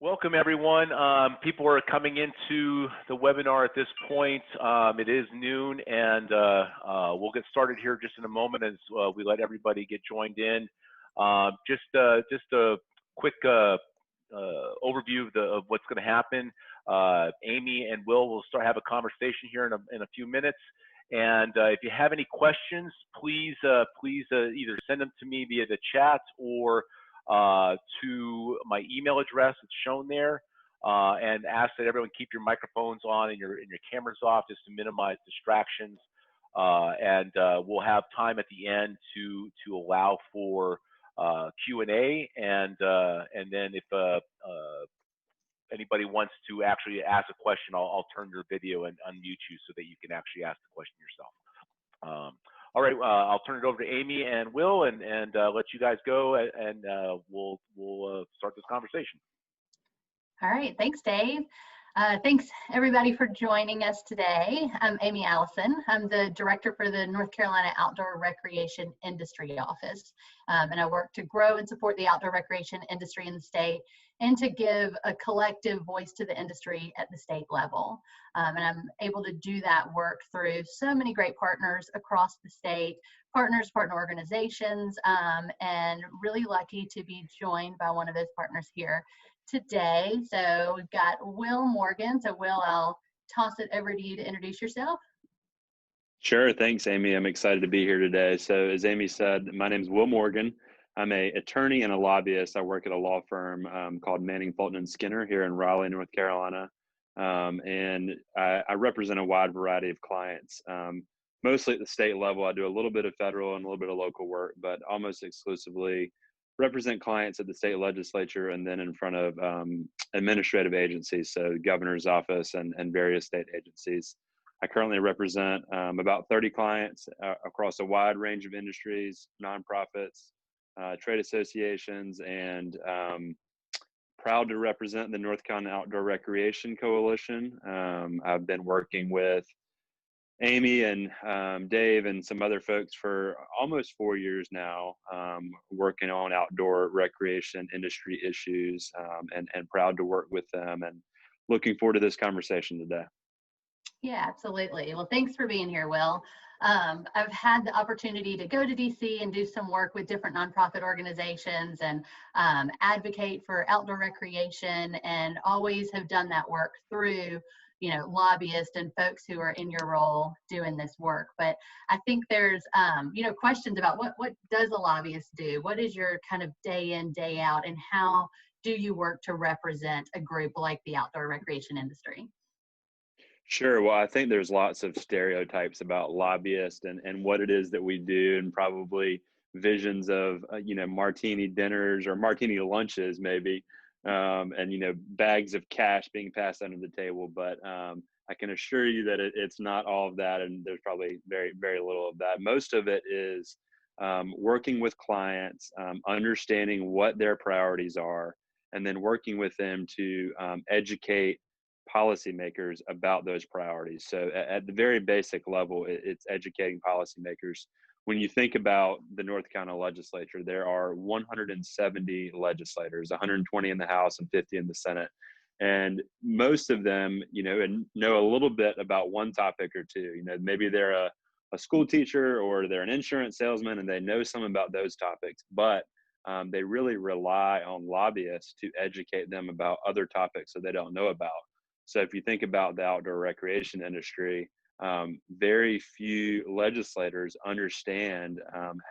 Welcome, everyone. People are coming into the webinar at this point. It is noon, and we'll get started here just in a moment as we let everybody get joined in. Just a quick overview of what's going to happen. Amy and will have a conversation here in a few minutes. And if you have any questions, please either send them to me via the chat or to my email address that's shown there, and ask that everyone keep your microphones on and your cameras off just to minimize distractions. And we'll have time at the end to allow for Q&A, and then if anybody wants to actually ask a question, I'll turn your video and unmute you so that you can actually ask the question yourself. All right, I'll turn it over to Amy and Will, and let you guys go, and we'll start this conversation. All right, thanks, Dave. Thanks everybody for joining us today. I'm Amy Allison. I'm the director for the North Carolina Outdoor Recreation Industry Office, and I work to grow and support the outdoor recreation industry in the state and to give a collective voice to the industry at the state level. And I'm able to do that work through so many great partners across the state, partner organizations, and really lucky to be joined by one of those partners here today. So we've got Will Morgan. So Will, I'll toss it over to you to introduce yourself. Sure, thanks, Amy. I'm excited to be here today. So as Amy said, my name is Will Morgan. I'm an attorney and a lobbyist. I work at a law firm called Manning Fulton Skinner here in Raleigh, North Carolina. And I represent a wide variety of clients. Mostly at the state level. I do a little bit of federal and a little bit of local work, but almost exclusively represent clients at the state legislature and then in front of administrative agencies, so governor's office and various state agencies. I currently represent about 30 clients across a wide range of industries, nonprofits, trade associations, and proud to represent the North Carolina Outdoor Recreation Coalition. I've been working with Amy and Dave and some other folks for almost 4 years now, working on outdoor recreation industry issues, and proud to work with them and looking forward to this conversation today. Yeah, absolutely. Well, thanks for being here, Will. I've had the opportunity to go to DC and do some work with different nonprofit organizations and advocate for outdoor recreation, and always have done that work through lobbyists and folks who are in your role doing this work. But I think there's, questions about what does a lobbyist do? What is your kind of day in, day out, and how do you work to represent a group like the outdoor recreation industry? Sure. Well, I think there's lots of stereotypes about lobbyists and what it is that we do, and probably visions of, martini dinners or martini lunches maybe, and, bags of cash being passed under the table. But I can assure you that it's not all of that, and there's probably very, very little of that. Most of it is working with clients, understanding what their priorities are, and then working with them to educate policymakers about those priorities. So at the very basic level, it's educating policymakers. When you think about the North Carolina legislature, there are 170 legislators, 120 in the House and 50 in the Senate. And most of them, know a little bit about one topic or two. Maybe they're a school teacher or they're an insurance salesman and they know some about those topics, but they really rely on lobbyists to educate them about other topics that they don't know about. So if you think about the outdoor recreation industry, very few legislators understand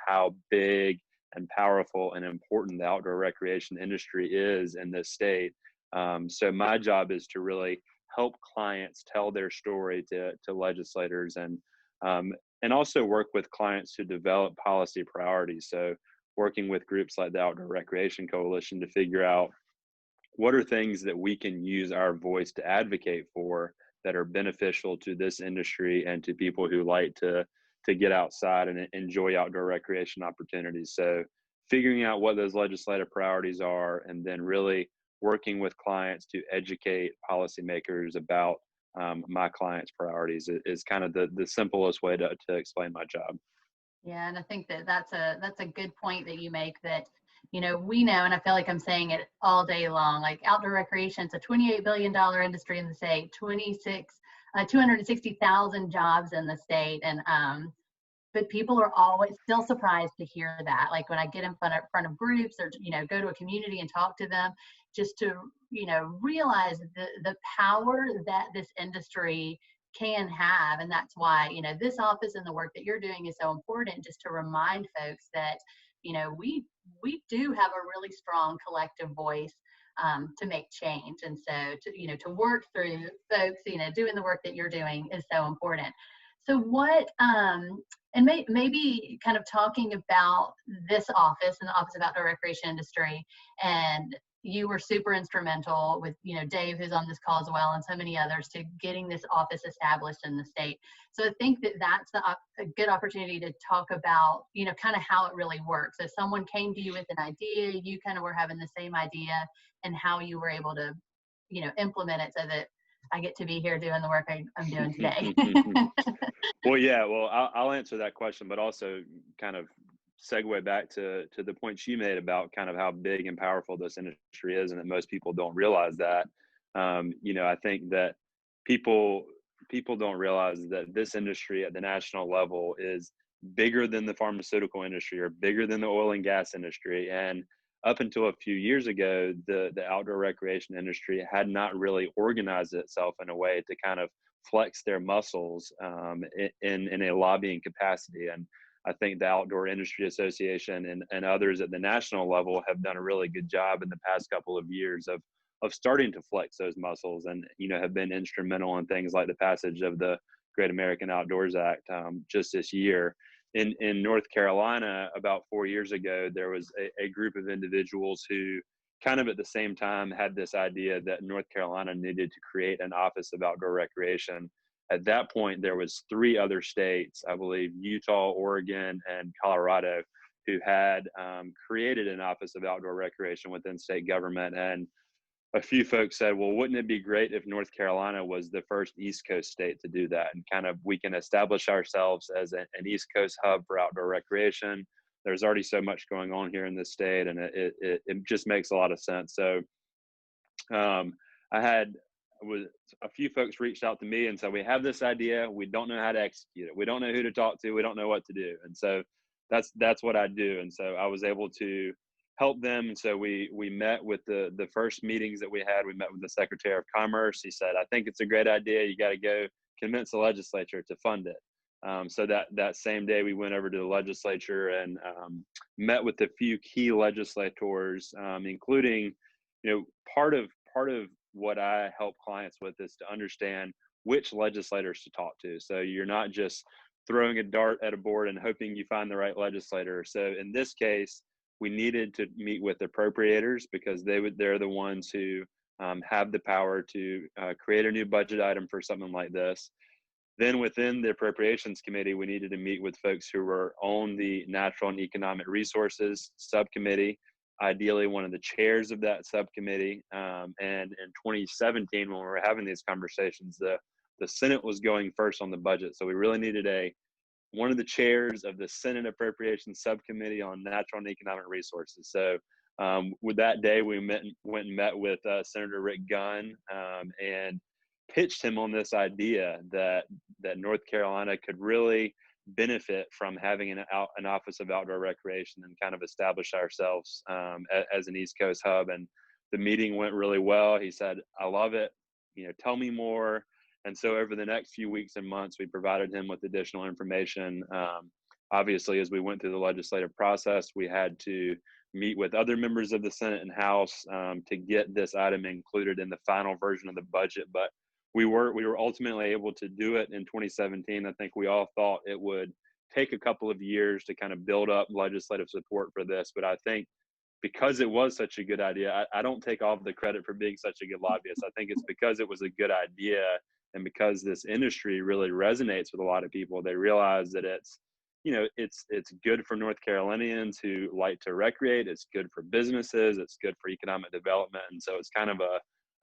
how big and powerful and important the outdoor recreation industry is in this state. So my job is to really help clients tell their story to legislators, and also work with clients to develop policy priorities. So working with groups like the Outdoor Recreation Coalition to figure out what are things that we can use our voice to advocate for that are beneficial to this industry and to people who like to get outside and enjoy outdoor recreation opportunities. So figuring out what those legislative priorities are, and then really working with clients to educate policymakers about my clients' priorities is kind of the simplest way to explain my job. Yeah, and I think that's a good point that you make, that we know, and I feel like I'm saying it all day long, like outdoor recreation, it's a $28 billion industry in the state, 260,000 jobs in the state. And, but people are always still surprised to hear that. Like when I get in front of groups or, go to a community and talk to them, just to, realize the power that this industry can have. And that's why, this office and the work that you're doing is so important, just to remind folks that, we do have a really strong collective voice to make change. And so to work through folks, doing the work that you're doing is so important. So what, and maybe kind of talking about this office and the Office of Outdoor Recreation Industry, and you were super instrumental with, Dave, who's on this call as well, and so many others, to getting this office established in the state. So I think that that's a good opportunity to talk about, kind of how it really works. If someone came to you with an idea, you kind of were having the same idea, and how you were able to, implement it so that I get to be here doing the work I'm doing today. Well, yeah, I'll answer that question, but also kind of segue back to the point you made about kind of how big and powerful this industry is, and that most people don't realize that. I think that people don't realize that this industry at the national level is bigger than the pharmaceutical industry or bigger than the oil and gas industry. And up until a few years ago, the outdoor recreation industry had not really organized itself in a way to kind of flex their muscles in a lobbying capacity. And I think the Outdoor Industry Association and others at the national level have done a really good job in the past couple of years of starting to flex those muscles, and have been instrumental in things like the passage of the Great American Outdoors Act just this year. In North Carolina, about 4 years ago, there was a group of individuals who kind of at the same time had this idea that North Carolina needed to create an Office of Outdoor Recreation. At that point, there was 3 other states, I believe Utah, Oregon, and Colorado, who had created an Office of Outdoor Recreation within state government. And a few folks said, well, wouldn't it be great if North Carolina was the first East Coast state to do that? And kind of we can establish ourselves as an East Coast hub for outdoor recreation. There's already so much going on here in this state, and it just makes a lot of sense. So a few folks reached out to me and said, we have this idea, we don't know how to execute it, we don't know who to talk to, we don't know what to do. And so that's what I do. And so I was able to help them. And so we met with the first meetings that we had. We met with the Secretary of Commerce. He said, I think it's a great idea, you got to go convince the legislature to fund it. So that same day we went over to the legislature and met with a few key legislators, including, part of what I help clients with is to understand which legislators to talk to. So you're not just throwing a dart at a board and hoping you find the right legislator. So in this case, we needed to meet with appropriators because they're the ones who have the power to create a new budget item for something like this. Then within the Appropriations Committee, we needed to meet with folks who were on the Natural and Economic Resources Subcommittee, ideally one of the chairs of that subcommittee. And in 2017, when we were having these conversations, the Senate was going first on the budget. So we really needed one of the chairs of the Senate Appropriations Subcommittee on Natural and Economic Resources. So with that day, we went and met with Senator Rick Gunn and pitched him on this idea that North Carolina could really benefit from having an Office of Outdoor Recreation and kind of establish ourselves as an East Coast hub. And the meeting went really well. He said, I love it. Tell me more. And so over the next few weeks and months, we provided him with additional information. Obviously, as we went through the legislative process, we had to meet with other members of the Senate and House to get this item included in the final version of the budget. But we were ultimately able to do it in 2017. I think we all thought it would take a couple of years to kind of build up legislative support for this. But I think because it was such a good idea, I don't take all of the credit for being such a good lobbyist. I think it's because it was a good idea, and because this industry really resonates with a lot of people. They realize that it's good for North Carolinians who like to recreate. It's good for businesses. It's good for economic development. And so it's kind of a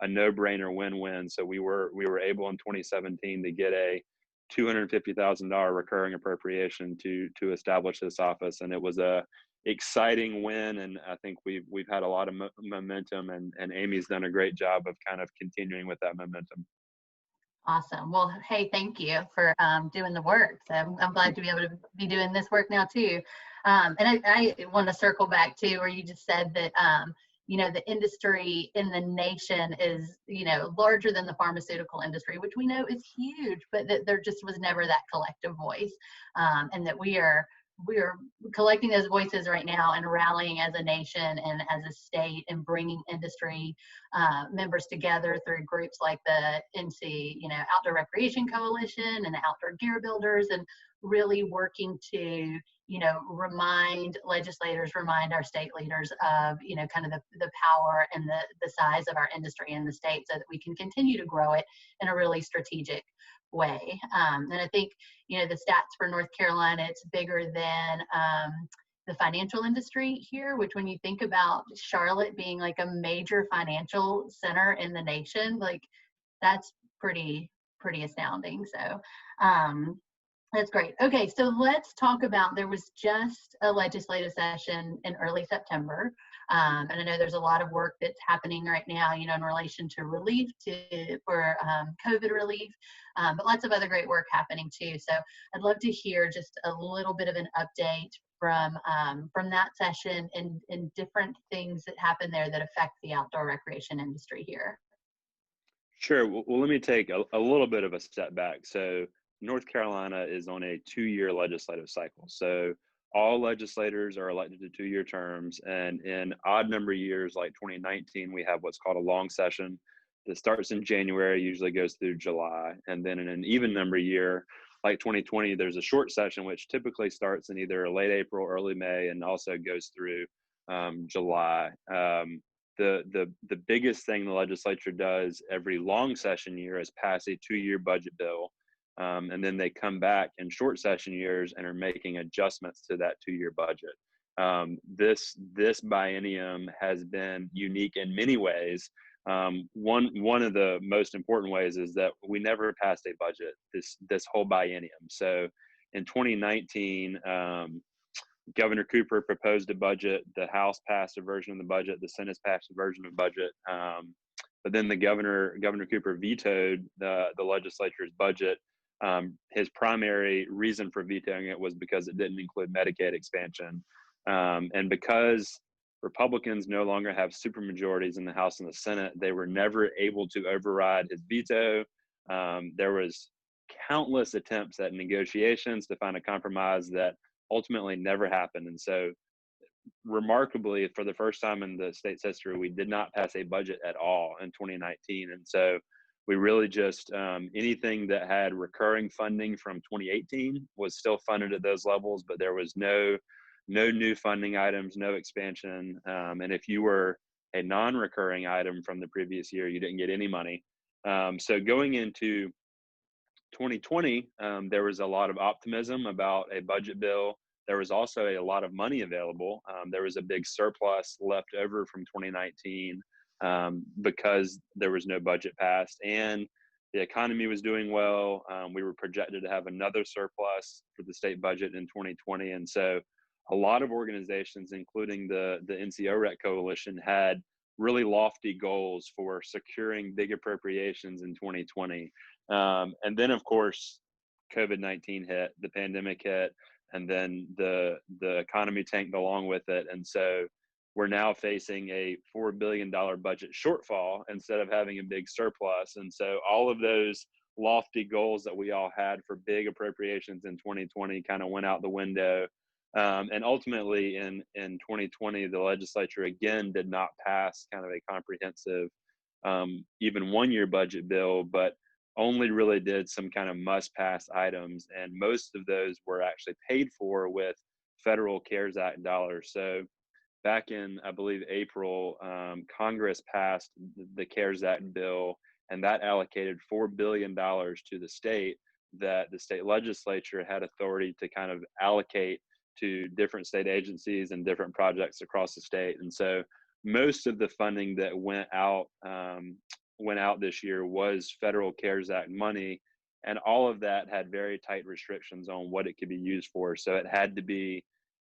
no-brainer win-win. So we were able in 2017 to get a $250,000 recurring appropriation to establish this office, and it was exciting win, and I think we've had a lot of momentum, and Amy's done a great job of kind of continuing with that momentum. Awesome. Well, hey, thank you for doing the work. So I'm glad to be able to be doing this work now too. And I want to circle back to where you just said that, the industry in the nation is, larger than the pharmaceutical industry, which we know is huge, but that there just was never that collective voice, and that we are collecting those voices right now and rallying as a nation and as a state and bringing industry members together through groups like the NC, Outdoor Recreation Coalition and the Outdoor Gear Builders, and really working to, remind legislators, remind our state leaders of, kind of the power and the size of our industry in the state so that we can continue to grow it in a really strategic way. And I think, the stats for North Carolina, it's bigger than the financial industry here, which when you think about Charlotte being like a major financial center in the nation, like that's pretty astounding. So that's great. Okay, so let's talk about, there was just a legislative session in early September. And I know there's a lot of work that's happening right now, in relation to relief, for COVID relief, but lots of other great work happening too. So I'd love to hear just a little bit of an update from that session and different things that happen there that affect the outdoor recreation industry here. Sure. Well, let me take a little bit of a step back. So North Carolina is on a 2-year legislative cycle. So all legislators are elected to 2-year terms, and in odd number years like 2019, we have what's called a long session that starts in January, usually goes through July. And then in an even number year like 2020, there's a short session which typically starts in either late April, early May, and also goes through July. The biggest thing the legislature does every long session year is pass a 2-year budget bill. And then they come back in short session years and are making adjustments to that 2-year budget. This biennium has been unique in many ways. One of the most important ways is that we never passed a budget this whole biennium. So in 2019, Governor Cooper proposed a budget. The House passed a version of the budget. The Senate passed a version of the budget. But then Governor Cooper vetoed the legislature's budget. His primary reason for vetoing it was because it didn't include Medicaid expansion. And because Republicans no longer have supermajorities in the House and the Senate, they were never able to override his veto. There was countless attempts at negotiations to find a compromise that ultimately never happened. And so remarkably, for the first time in the state's history, we did not pass a budget at all in 2019. And so we really just, anything that had recurring funding from 2018 was still funded at those levels, but there was no new funding items, no expansion. And if you were a non-recurring item from the previous year, you didn't get any money. So going into 2020, there was a lot of optimism about a budget bill. There was also a lot of money available. There was a big surplus left over from 2019 because there was no budget passed, and the economy was doing well. We were projected to have another surplus for the state budget in 2020. And so a lot of organizations, including the NC OREC coalition, had really lofty goals for securing big appropriations in 2020. And then, of course, COVID-19 hit, the pandemic hit, and then the economy tanked along with it. And so we're now facing a $4 billion budget shortfall instead of having a big surplus. And so all of those lofty goals that we all had for big appropriations in 2020 kind of went out the window. And ultimately in 2020, the legislature again did not pass kind of a comprehensive, even 1-year budget bill, but only really did some kind of must-pass items. And most of those were actually paid for with federal CARES Act dollars. So back in, I believe, April, Congress passed the CARES Act bill, and that allocated $4 billion to the state that the state legislature had authority to kind of allocate to different state agencies and different projects across the state. And so most of the funding that went out this year was federal CARES Act money, and all of that had very tight restrictions on what it could be used for. So it had to be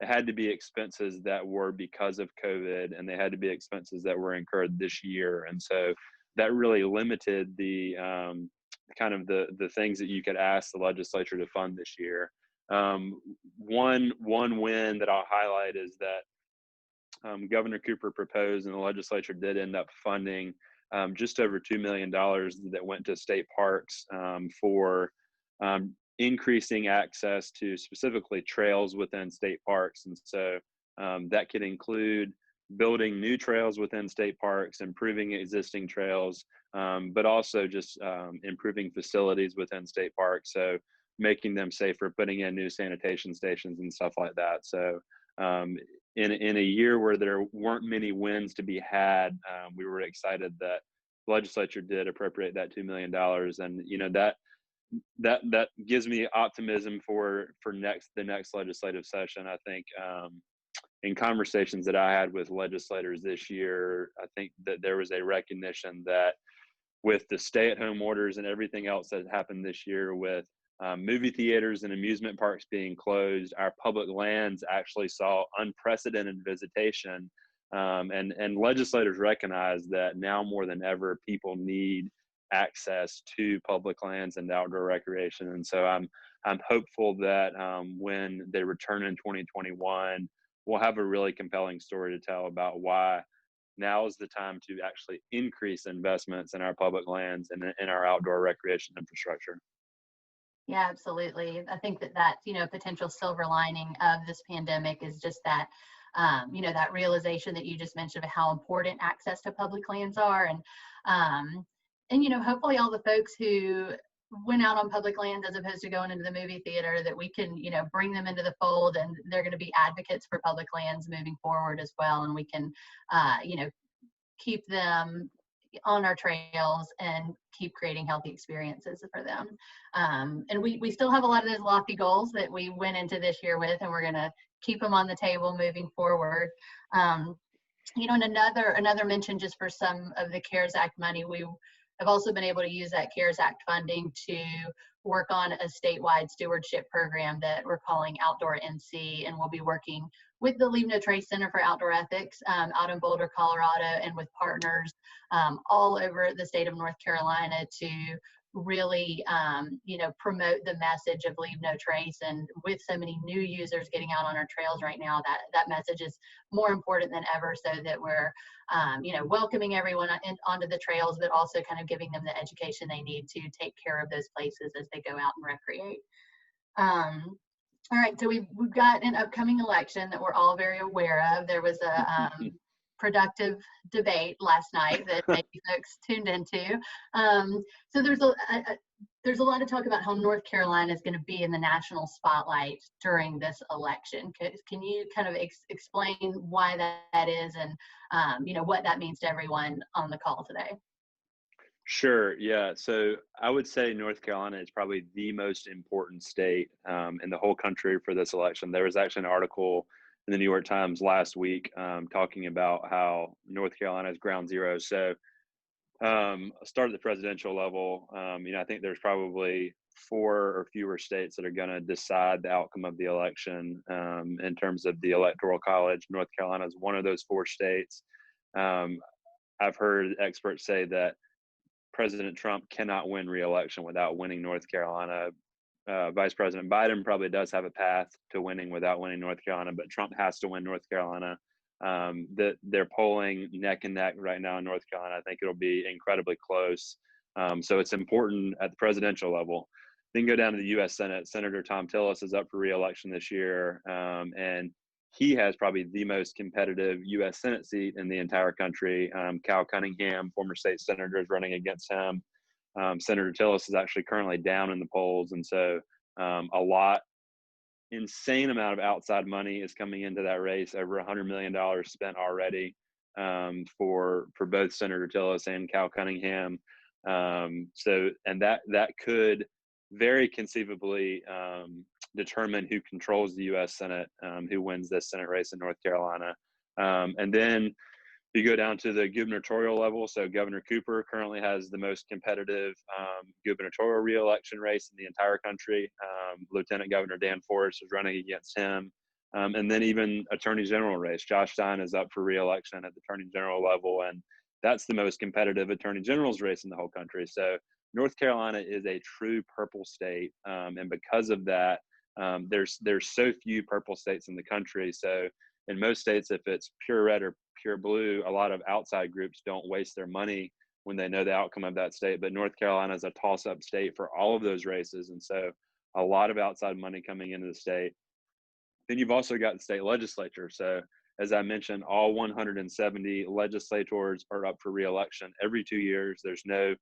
it had to be expenses that were because of COVID, and they had to be expenses that were incurred this year. And so that really limited the kind of the things that you could ask the legislature to fund this year. One win that I'll highlight is that Governor Cooper proposed, and the legislature did end up funding just over $2 million that went to state parks for increasing access to specifically trails within state parks. And so that could include building new trails within state parks, improving existing trails, but also just improving facilities within state parks. So making them safer, putting in new sanitation stations and stuff like that. So in a year where there weren't many wins to be had, we were excited that the legislature did appropriate that $2 million. And, you know, that gives me optimism for the next legislative session. I think in conversations that I had with legislators this year, I think that there was a recognition that with the stay-at-home orders and everything else that happened this year, with movie theaters and amusement parks being closed, our public lands actually saw unprecedented visitation. And legislators recognize that now more than ever, people need access to public lands and outdoor recreation. And so I'm hopeful that when they return in 2021, we'll have a really compelling story to tell about why now is the time to actually increase investments in our public lands and in our outdoor recreation infrastructure. Yeah, absolutely. I think that potential silver lining of this pandemic is just that, that realization that you just mentioned of how important access to public lands are. And hopefully all the folks who went out on public lands as opposed to going into the movie theater, that we can, bring them into the fold, and they're going to be advocates for public lands moving forward as well. And we can, keep them on our trails and keep creating healthy experiences for them. And we still have a lot of those lofty goals that we went into this year with, and we're going to keep them on the table moving forward. And another mention just for some of the CARES Act money, we have also been able to use that CARES Act funding to work on a statewide stewardship program that we're calling Outdoor NC, and we'll be working with the Leave No Trace Center for Outdoor Ethics out in Boulder, Colorado, and with partners all over the state of North Carolina to really, promote the message of Leave No Trace. And with so many new users getting out on our trails right now, that message is more important than ever, so that we're, welcoming everyone onto the trails, but also kind of giving them the education they need to take care of those places as they go out and recreate. All right, so we've got an upcoming election that we're all very aware of. There was a productive debate last night that maybe folks tuned into. So there's a lot of talk about how North Carolina is going to be in the national spotlight during this election. Can you kind of explain why that is, and what that means to everyone on the call today? Sure. Yeah. So I would say North Carolina is probably the most important state in the whole country for this election. There was actually an article in the New York Times last week talking about how North Carolina is ground zero. So start at the presidential level. I think there's probably 4 or fewer states that are going to decide the outcome of the election in terms of the Electoral College. North Carolina is one of those 4 states. I've heard experts say that President Trump cannot win re-election without winning North Carolina. Vice President Biden probably does have a path to winning without winning North Carolina, but Trump has to win North Carolina. They're polling neck and neck right now in North Carolina. I think it'll be incredibly close. So it's important at the presidential level. Then go down to the U.S. Senate. Senator Tom Tillis is up for re-election this year, and he has probably the most competitive U.S. Senate seat in the entire country. Cal Cunningham, former state senator, is running against him. Senator Tillis is actually currently down in the polls. And so insane amount of outside money is coming into that race, over $100 million spent already for both Senator Tillis and Cal Cunningham. And that could very conceivably determine who controls the U.S. Senate, who wins this Senate race in North Carolina. And then you go down to the gubernatorial level. So Governor Cooper currently has the most competitive gubernatorial re-election race in the entire country. Lieutenant Governor Dan Forest is running against him. And then even Attorney General race. Josh Stein is up for re-election at the Attorney General level, and that's the most competitive Attorney General's race in the whole country. So North Carolina is a true purple state, and because of that, there's so few purple states in the country. So in most states, if it's pure red or pure blue, a lot of outside groups don't waste their money when they know the outcome of that state. But North Carolina is a toss-up state for all of those races, and so a lot of outside money coming into the state. Then you've also got the state legislature. So as I mentioned, all 170 legislators are up for re-election every 2 years. There's no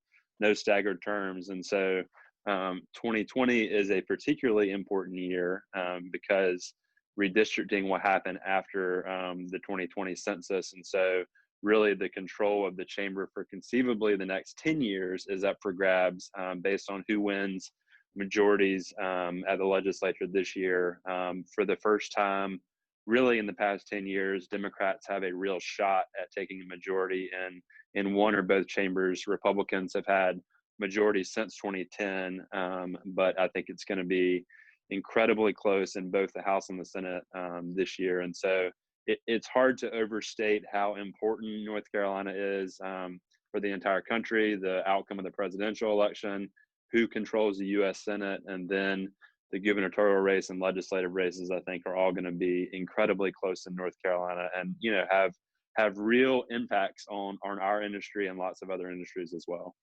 staggered terms, and so 2020 is a particularly important year because redistricting will happen after the 2020 census, and so really the control of the chamber for conceivably the next 10 years is up for grabs based on who wins majorities at the legislature this year. For the first time really in the past 10 years, Democrats have a real shot at taking a majority in one or both chambers. Republicans have had majorities since 2010, but I think it's going to be incredibly close in both the House and the Senate this year. And so it's hard to overstate how important North Carolina is for the entire country, the outcome of the presidential election, who controls the U.S. Senate, and then the gubernatorial race and legislative races, I think, are all going to be incredibly close in North Carolina and, you know, have real impacts on our industry and lots of other industries as well.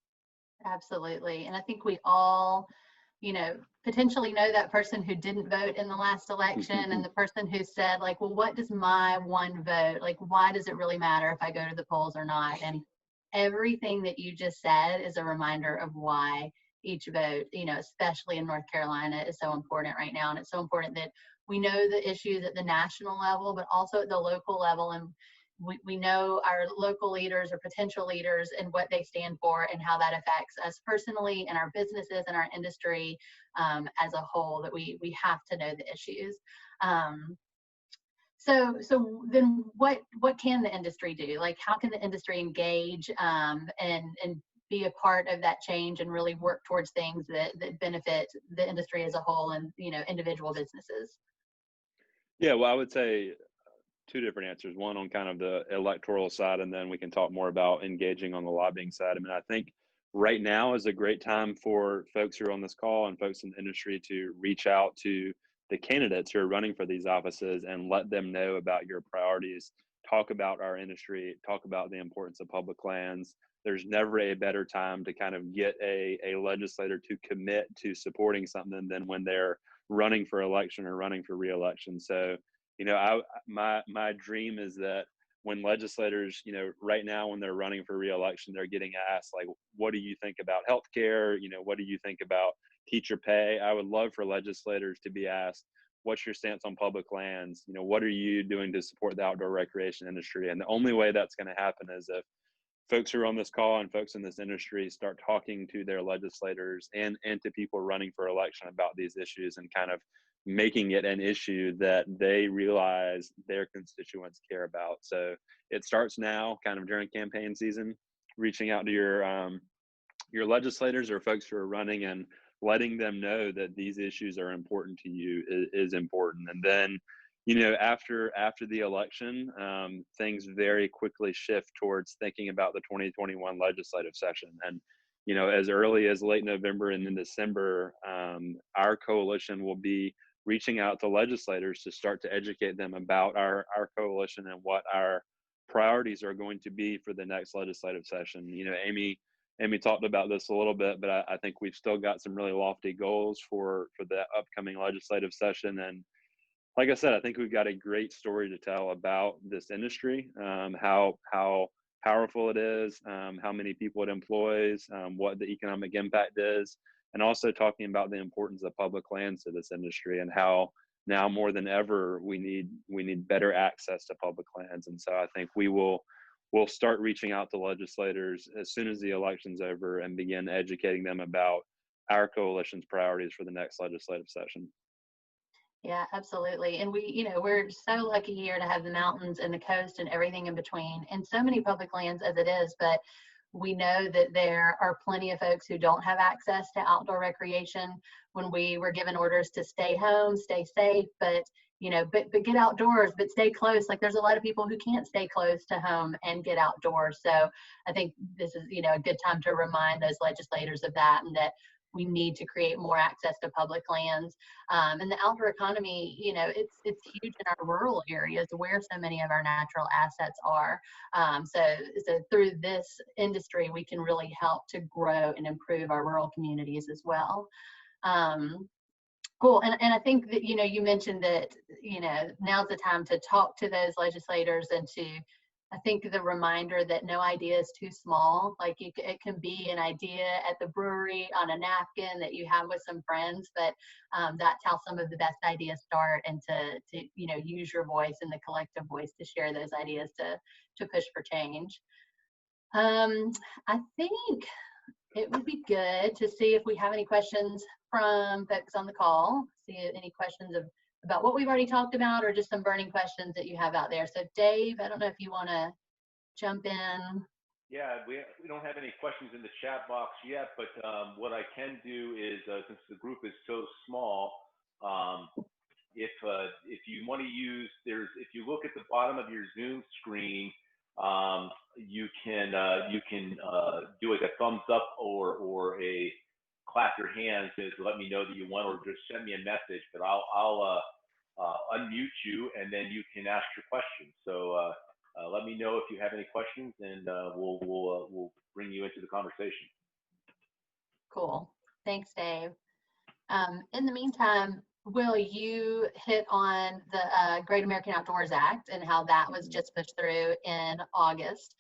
Absolutely. And I think we all, you know, potentially know that person who didn't vote in the last election and the person who said, like, well, what does my one vote, like, why does it really matter if I go to the polls or not? And everything that you just said is a reminder of why each vote, you know, especially in North Carolina, is so important right now. And it's so important that we know the issues at the national level, but also at the local level. And we know our local leaders or potential leaders and what they stand for and how that affects us personally and our businesses and our industry as a whole, that we have to know the issues. So then what can the industry do? Like, how can the industry engage and be a part of that change and really work towards things that benefit the industry as a whole and, you know, individual businesses? Yeah, well, I would say two different answers. One on kind of the electoral side, and then we can talk more about engaging on the lobbying side. I mean, I think right now is a great time for folks who are on this call and folks in the industry to reach out to the candidates who are running for these offices and let them know about your priorities. Talk about our industry, talk about the importance of public lands. There's never a better time to kind of get a legislator to commit to supporting something than when they're running for election or running for re-election. So, you know, my dream is that when legislators, you know, right now when they're running for re-election, they're getting asked, like, what do you think about healthcare? You know, what do you think about teacher pay? I would love for legislators to be asked, what's your stance on public lands? You know, what are you doing to support the outdoor recreation industry? And the only way that's going to happen is if folks who are on this call and folks in this industry start talking to their legislators and to people running for election about these issues and kind of making it an issue that they realize their constituents care about. So it starts now, kind of during campaign season, reaching out to your legislators or folks who are running and letting them know that these issues are important to you is important. And then, you know, after the election, things very quickly shift towards thinking about the 2021 legislative session. And, you know, as early as late November and in December, our coalition will be reaching out to legislators to start to educate them about our coalition and what our priorities are going to be for the next legislative session. You know, Amy talked about this a little bit, but I think we've still got some really lofty goals for the upcoming legislative session. And like I said, I think we've got a great story to tell about this industry, how powerful it is, how many people it employs, what the economic impact is, and also talking about the importance of public lands to this industry and how now more than ever we need better access to public lands. And so I think we'll start reaching out to legislators as soon as the election's over and begin educating them about our coalition's priorities for the next legislative session. Yeah, absolutely. And we're so lucky here to have the mountains and the coast and everything in between and so many public lands as it is, but we know that there are plenty of folks who don't have access to outdoor recreation. When we were given orders to stay home, stay safe, but but get outdoors, but stay close. Like there's a lot of people who can't stay close to home and get outdoors. So I think this is, a good time to remind those legislators of that, and that we need to create more access to public lands. And the outdoor economy, it's huge in our rural areas where so many of our natural assets are. So through this industry, we can really help to grow and improve our rural communities as well. Cool. And I think that, you mentioned that, now's the time to talk to those legislators, and I think the reminder that no idea is too small. Like it can be an idea at the brewery on a napkin that you have with some friends, but that's how some of the best ideas start, and to use your voice and the collective voice to share those ideas to push for change. I think it would be good to see if we have any questions from folks on the call. See any questions about what we've already talked about, or just some burning questions that you have out there. So Dave, I don't know if you want to jump in. Yeah, we don't have any questions in the chat box yet, but what I can do is, since the group is so small, if you want to use, if you look at the bottom of your Zoom screen, you can do like a thumbs up or a clap your hands to let me know that you want, or just send me a message. But I'll unmute you, and then you can ask your questions. So let me know if you have any questions, and we'll bring you into the conversation. Cool. Thanks, Dave. In the meantime, Will, you hit on the Great American Outdoors Act and how that was just pushed through in August.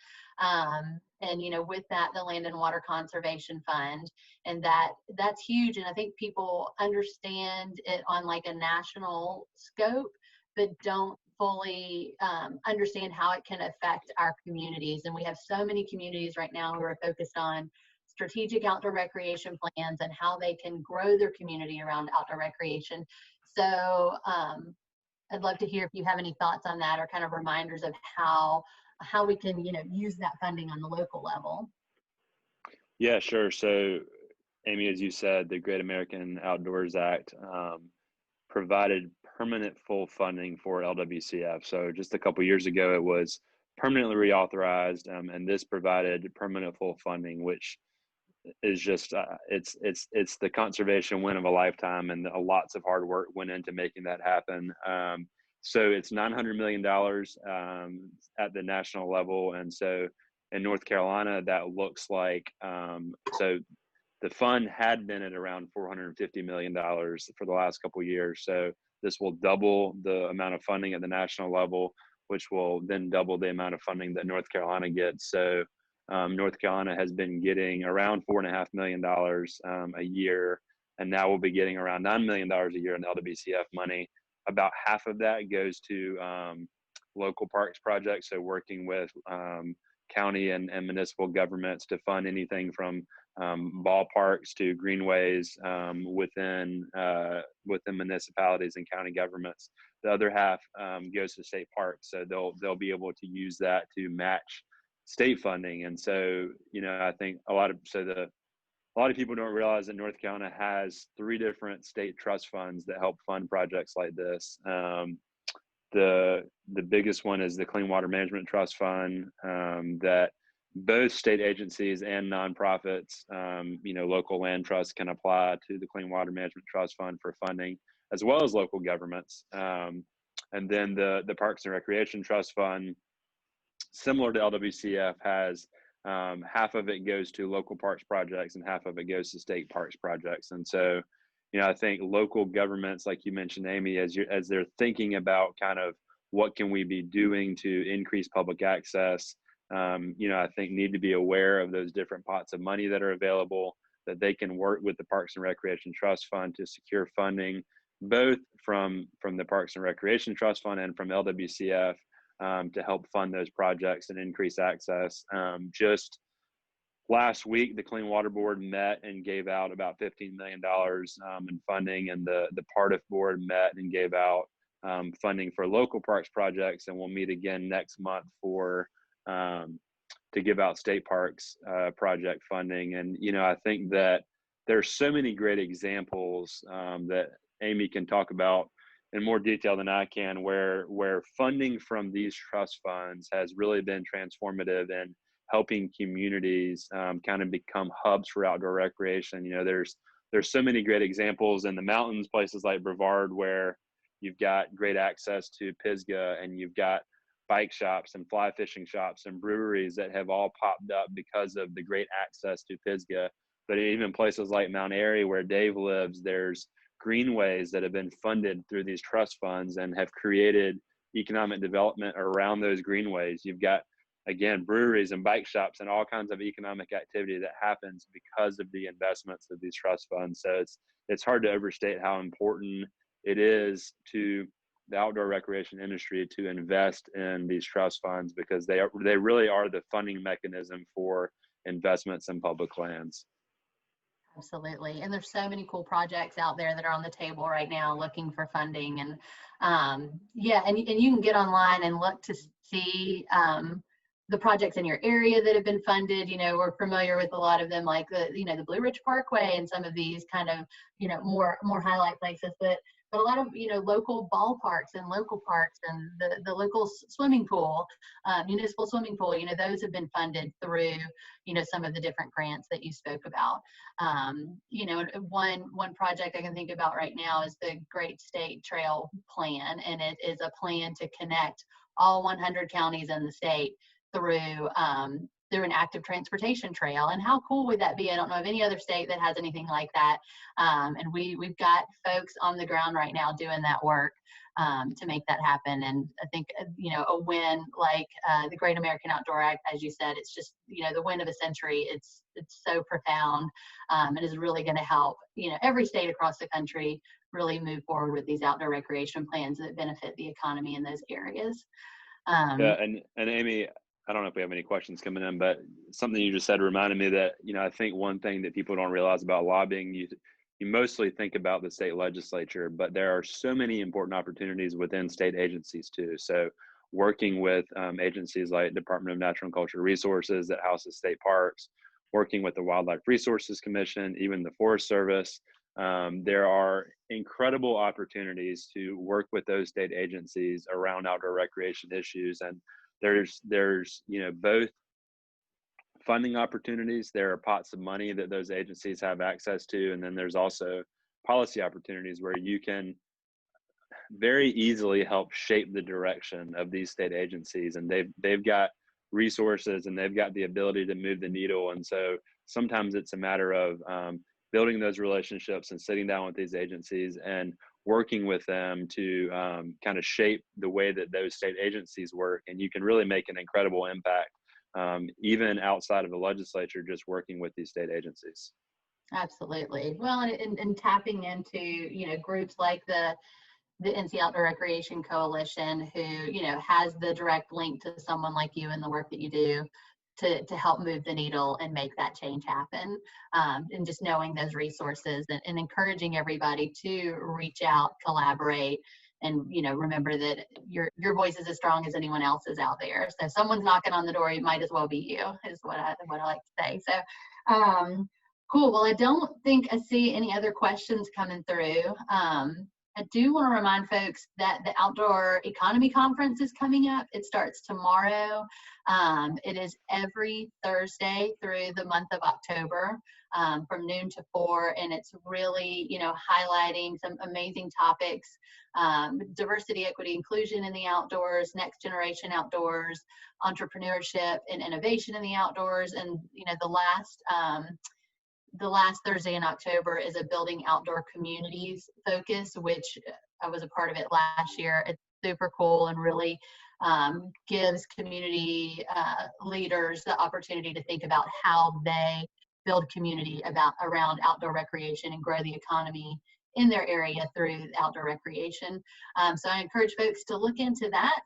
And with that, the Land and Water Conservation Fund, and that's huge. And I think people understand it on like a national scope, but don't fully understand how it can affect our communities. And we have so many communities right now who are focused on strategic outdoor recreation plans and how they can grow their community around outdoor recreation. So I'd love to hear if you have any thoughts on that, or kind of reminders of how we can use that funding on the local level. Yeah, sure. So Amy, as you said, the Great American Outdoors Act provided permanent full funding for LWCF. So just a couple years ago, it was permanently reauthorized, and this provided permanent full funding, which is just it's the conservation win of a lifetime, and lots of hard work went into making that happen. So it's $900 million at the national level, and so in North Carolina that looks like so the fund had been at around $450 million for the last couple of years. So this will double the amount of funding at the national level, which will then double the amount of funding that North Carolina gets. So North Carolina has been getting around $4.5 million a year, and now we'll be getting around $9 million a year in LWCF money. About half of that goes to local parks projects, so working with county and municipal governments to fund anything from ballparks to greenways within municipalities and county governments. The other half goes to state parks, so they'll be able to use that to match state funding. And so I think a lot of people don't realize that North Carolina has 3 different state trust funds that help fund projects like this. The biggest one is the Clean Water Management Trust Fund, that both state agencies and nonprofits, local land trusts can apply to the Clean Water Management Trust Fund for funding, as well as local governments. And then the Parks and Recreation Trust Fund, similar to LWCF, has half of it goes to local parks projects and half of it goes to state parks projects. And so I think local governments, like you mentioned, Amy, as they're thinking about kind of what can we be doing to increase public access, I think need to be aware of those different pots of money that are available, that they can work with the Parks and Recreation Trust Fund to secure funding, both from the Parks and Recreation Trust Fund and from LWCF, to help fund those projects and increase access. Just last week, the Clean Water Board met and gave out about $15 million in funding, and the PARTIF Board met and gave out funding for local parks projects, and we'll meet again next month to give out state parks project funding. And I think that there's so many great examples that Amy can talk about in more detail than I can, where funding from these trust funds has really been transformative in helping communities kind of become hubs for outdoor recreation. You know, there's so many great examples in the mountains, places like Brevard, where you've got great access to Pisgah, and you've got bike shops and fly fishing shops and breweries that have all popped up because of the great access to Pisgah. But even places like Mount Airy, where Dave lives, there's greenways that have been funded through these trust funds and have created economic development around those greenways. You've got, again, breweries and bike shops and all kinds of economic activity that happens because of the investments of these trust funds. So it's hard to overstate how important it is to the outdoor recreation industry to invest in these trust funds, because they really are the funding mechanism for investments in public lands. Absolutely. And there's so many cool projects out there that are on the table right now looking for funding. And yeah, and you can get online and look to see the projects in your area that have been funded. You know, we're familiar with a lot of them, like the Blue Ridge Parkway and some of these kind of, more highlight places, but a lot of, local ballparks and local parks and the local swimming pool, municipal swimming pool, those have been funded through, some of the different grants that you spoke about. One project I can think about right now is the Great State Trail Plan, and it is a plan to connect all 100 counties in the state through an active transportation trail. And how cool would that be? I don't know of any other state that has anything like that. And we've got folks on the ground right now doing that work to make that happen. And I think, a win like the Great American Outdoor Act, as you said, it's just, the win of a century. It's so profound and is really going to help, every state across the country really move forward with these outdoor recreation plans that benefit the economy in those areas. Yeah, and Amy, I don't know if we have any questions coming in, but something you just said reminded me that, I think one thing that people don't realize about lobbying, you mostly think about the state legislature, but there are so many important opportunities within state agencies too. So working with agencies like Department of Natural and Cultural Resources that houses state parks, working with the Wildlife Resources Commission, even the Forest Service, there are incredible opportunities to work with those state agencies around outdoor recreation issues. And there's both funding opportunities, there are pots of money that those agencies have access to, and then there's also policy opportunities where you can very easily help shape the direction of these state agencies, and they've got resources and they've got the ability to move the needle. And so sometimes it's a matter of building those relationships and sitting down with these agencies and working with them to kind of shape the way that those state agencies work. And you can really make an incredible impact, even outside of the legislature, just working with these state agencies. Absolutely. Well, and tapping into, groups like the NC Outdoor Recreation Coalition, who, has the direct link to someone like you and the work that you do to help move the needle and make that change happen. And just knowing those resources and encouraging everybody to reach out, collaborate, and, remember that your voice is as strong as anyone else's out there. So if someone's knocking on the door, it might as well be you, is what I like to say. So, cool. Well, I don't think I see any other questions coming through. I do want to remind folks that the Outdoor Economy Conference is coming up. It starts tomorrow. It is every Thursday through the month of October from noon to 4. And it's really, highlighting some amazing topics, diversity, equity, inclusion in the outdoors, next generation outdoors, entrepreneurship and innovation in the outdoors. And, the last Thursday in October is a Building Outdoor Communities focus, which I was a part of it last year. It's super cool and really gives community leaders the opportunity to think about how they build community around outdoor recreation and grow the economy in their area through outdoor recreation. So I encourage folks to look into that.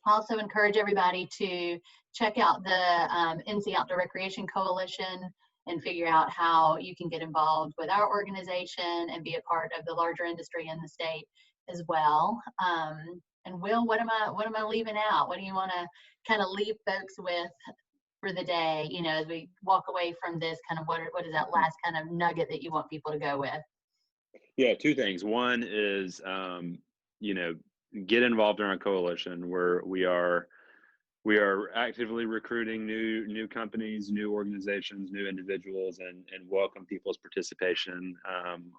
I also encourage everybody to check out the NC Outdoor Recreation Coalition and figure out how you can get involved with our organization and be a part of the larger industry in the state as well. And Will, what am I leaving out? What do you want to kind of leave folks with for the day, as we walk away from this, kind of what is that last kind of nugget that you want people to go with? Yeah, two things. One is get involved in our coalition. We are actively recruiting new companies, new organizations, new individuals, and welcome people's participation.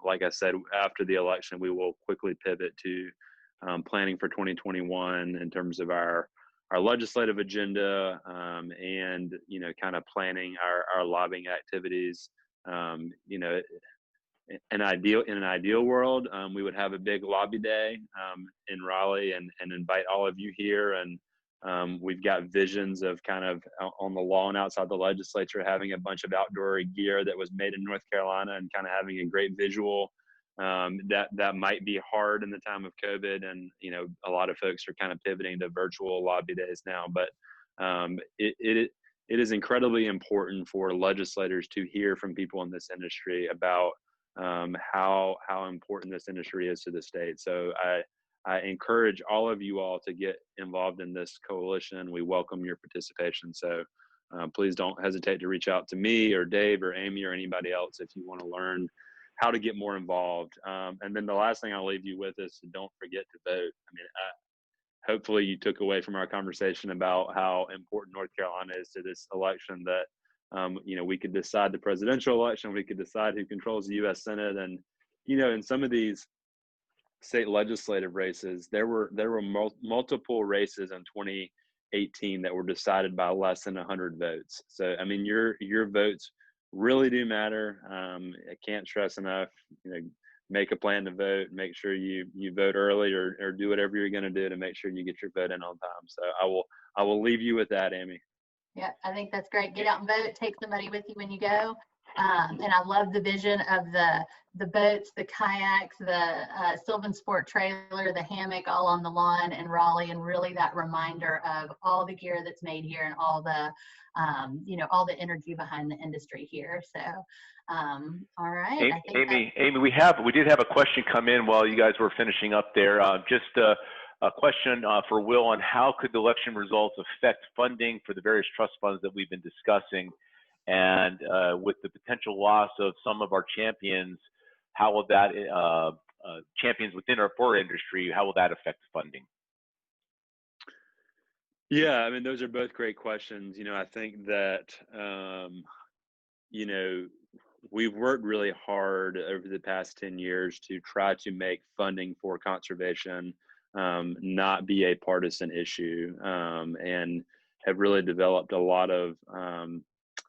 Like I said, after the election, we will quickly pivot to planning for 2021 in terms of our legislative agenda, and kind of planning our lobbying activities. In an ideal world, we would have a big lobby day in Raleigh and invite all of you here. And we've got visions of kind of on the lawn outside the legislature having a bunch of outdoor gear that was made in North Carolina and kind of having a great visual. That might be hard in the time of COVID, and a lot of folks are kind of pivoting to virtual lobby days now. But it is incredibly important for legislators to hear from people in this industry about how important this industry is to the state. So I encourage all of you all to get involved in this coalition. We welcome your participation. So please don't hesitate to reach out to me or Dave or Amy or anybody else if you want to learn how to get more involved. And then the last thing I'll leave you with is don't forget to vote. I mean, hopefully you took away from our conversation about how important North Carolina is to this election that we could decide the presidential election, we could decide who controls the U.S. Senate, and in some of these state legislative races, there were multiple races in 2018 that were decided by less than 100 votes. So I mean, your votes really do matter. I can't stress enough. Make a plan to vote. Make sure you vote early, or do whatever you're going to do to make sure you get your vote in on time. So I will leave you with that, Amy. Yeah, I think that's great. Get out and vote. Take somebody with you when you go. And I love the vision of the boats, the kayaks, the Sylvan Sport trailer, the hammock, all on the lawn in Raleigh, and really that reminder of all the gear that's made here and all the all the energy behind the industry here. So, all right. Amy, we did have a question come in while you guys were finishing up there. Just a question for Will on how could the election results affect funding for the various trust funds that we've been discussing, and with the potential loss of some of our champions, how will that champions within our industry, how will that affect funding? Yeah, I mean, those are both great questions. I think that we've worked really hard over the past 10 years to try to make funding for conservation not be a partisan issue, and have really developed a lot of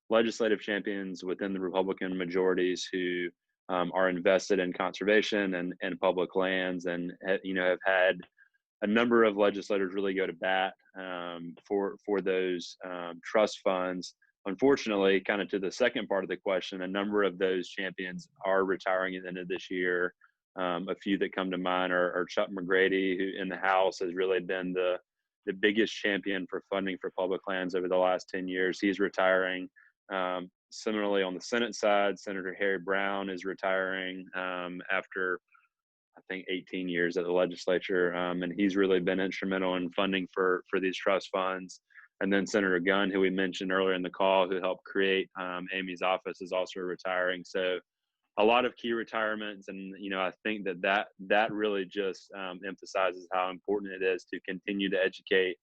legislative champions within the Republican majorities who are invested in conservation and public lands, and have had a number of legislators really go to bat for those trust funds. Unfortunately, kind of to the second part of the question, a number of those champions are retiring at the end of this year. A few that come to mind are Chuck McGrady, who in the House has really been the biggest champion for funding for public lands over the last 10 years. He's retiring. Similarly, on the Senate side, Senator Harry Brown is retiring after, I think, 18 years at the legislature, and he's really been instrumental in funding for these trust funds. And then Senator Gunn, who we mentioned earlier in the call, who helped create Amy's office, is also retiring. So a lot of key retirements, and I think that really just emphasizes how important it is to continue to educate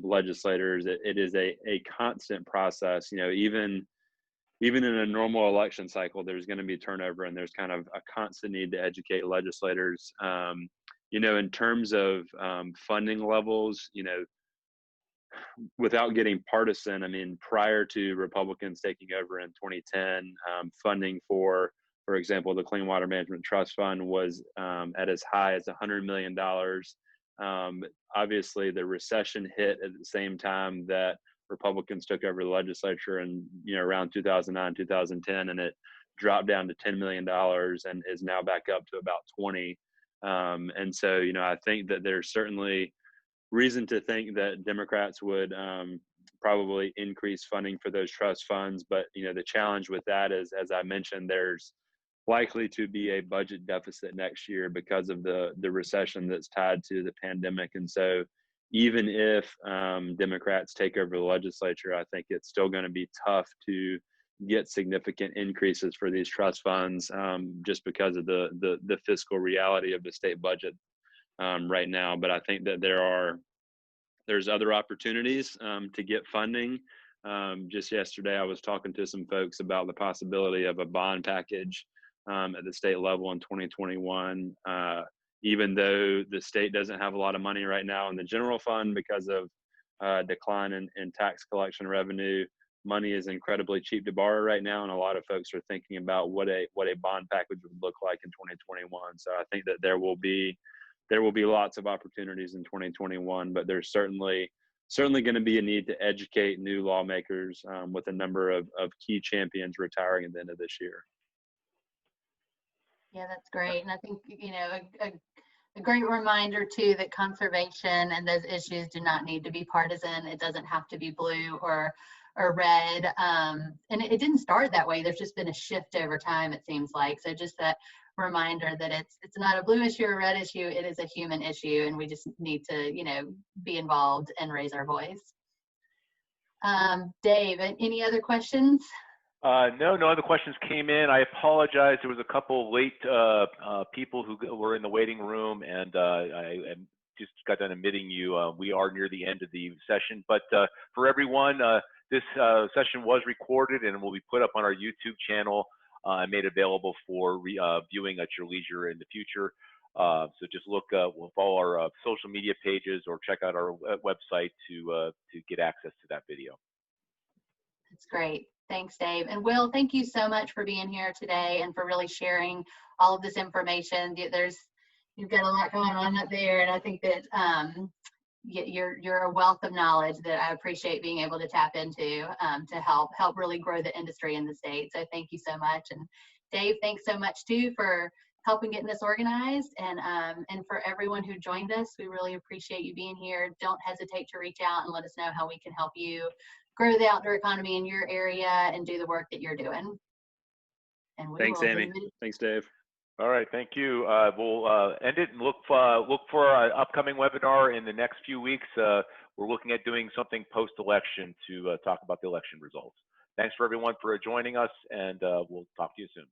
legislators. It is a constant process. Even in a normal election cycle, there's going to be turnover, and there's kind of a constant need to educate legislators. In terms of funding levels, without getting partisan, I mean, prior to Republicans taking over in 2010, funding for example, the Clean Water Management Trust Fund was at as high as $100 million. Obviously, the recession hit at the same time that Republicans took over the legislature in around 2009, 2010, and it dropped down to $10 million and is now back up to about 20. And so, I think that there's certainly reason to think that Democrats would probably increase funding for those trust funds. But, the challenge with that is, as I mentioned, there's likely to be a budget deficit next year because of the recession that's tied to the pandemic. And so even if Democrats take over the legislature, I think it's still going to be tough to get significant increases for these trust funds just because of the fiscal reality of the state budget right now. But I think that there's other opportunities to get funding. Just yesterday, I was talking to some folks about the possibility of a bond package at the state level in 2021. Even though the state doesn't have a lot of money right now in the general fund because of decline in tax collection revenue, money is incredibly cheap to borrow right now, and a lot of folks are thinking about what a bond package would look like in 2021. So I think that there will be lots of opportunities in 2021, but there's certainly going to be a need to educate new lawmakers with a number of key champions retiring at the end of this year. Yeah, that's great. And I think, you know, a great reminder too that conservation and those issues do not need to be partisan. It doesn't have to be blue or red. And it didn't start that way. There's just been a shift over time, it seems like. So just that reminder that it's not a blue issue or red issue, it is a human issue, and we just need to, you know, be involved and raise our voice. Dave, any other questions? No other questions came in. I apologize. There was a couple late people who were in the waiting room, and I just got done admitting you. We are near the end of the session, but for everyone, this session was recorded and will be put up on our YouTube channel and made available for viewing at your leisure in the future. So just we'll follow our social media pages or check out our website to get access to that video. That's great. Thanks, Dave. And Will, thank you so much for being here today and for really sharing all of this information. You've got a lot going on up there, and I think that you're a wealth of knowledge that I appreciate being able to tap into to help really grow the industry in the state. So thank you so much. And Dave, thanks so much too for helping getting this organized, and for everyone who joined us. We really appreciate you being here. Don't hesitate to reach out and let us know how we can help you grow the outdoor economy in your area and do the work that you're doing. And thanks, Amy. Thanks, Dave. All right, thank you. We'll end it and look for our upcoming webinar in the next few weeks. We're looking at doing something post-election to talk about the election results. Thanks for everyone for joining us, and we'll talk to you soon.